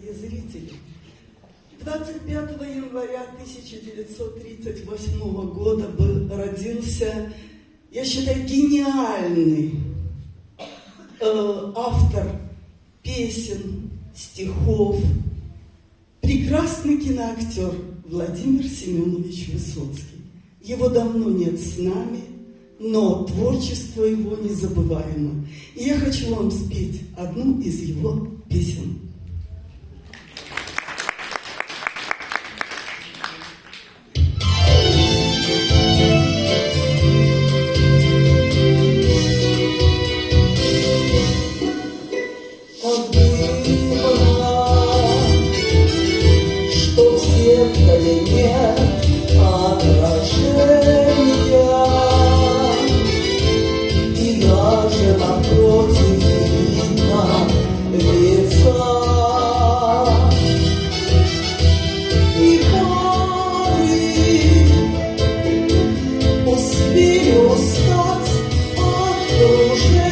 дорогие зрители! 25 января 1938 года родился, я считаю, гениальный автор песен, стихов, прекрасный киноактер Владимир Семенович Высоцкий. Его давно нет с нами, но творчество его незабываемо. И я хочу вам спеть одну из его песен. Что в зеркале нет отражения, и даже напротив видно лица. И пары успели устать от кружения,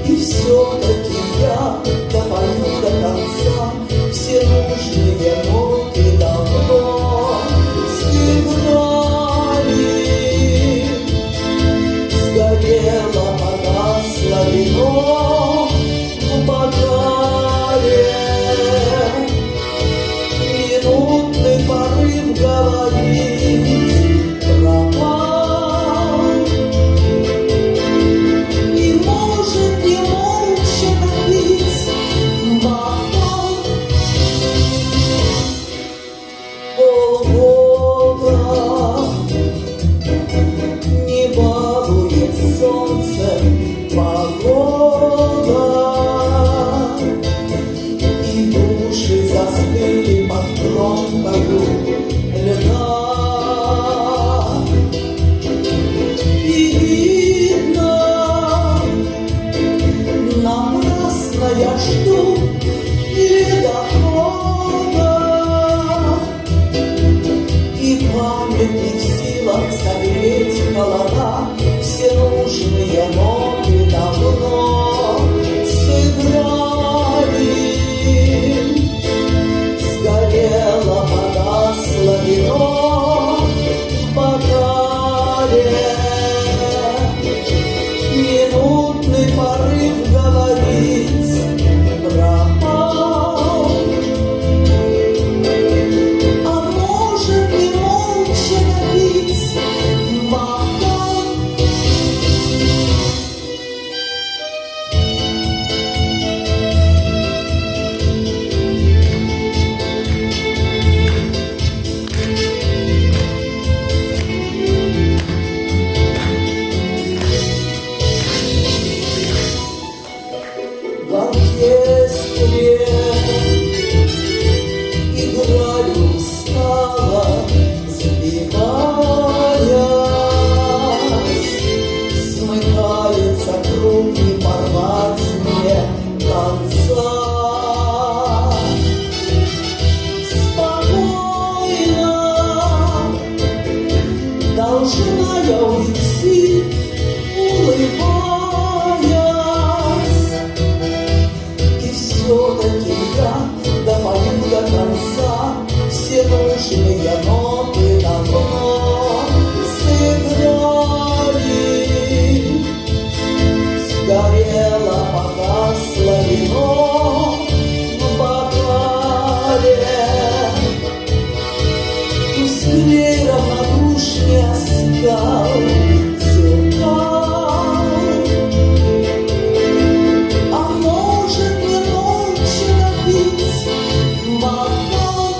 и все-таки я допою до конца все нужные ноты давно сыграли. Сгорело, погасло вино в бокале, минутный порыв говорить пропал. И может не молча допить бокал. Полгода не балует солнце погода, и души застыли под кромкою льда. И видно, напрасно я жду ледохода, и память не в силах согреть холода. Все нужные ноты давно сыграли. Сгорело, погасло вино в бокале, минутный порыв говорить пропал. А может не молча допить бокал. В оркестре играли устало, сбиваясь, смыкается круг, не порвать мне конца. Спокойно должна я уйти, улыбаясь. И все-таки я допою до конца все нужные ноты давно сыграли. Сгорело, погасло вино в бокале, тусклей равнодушнее скал зеркал. А может не молча допить бокал.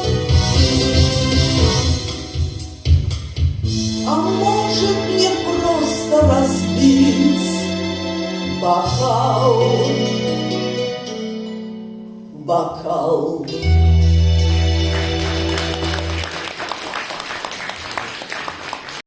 А может мне просто разбить бокал. Бокал.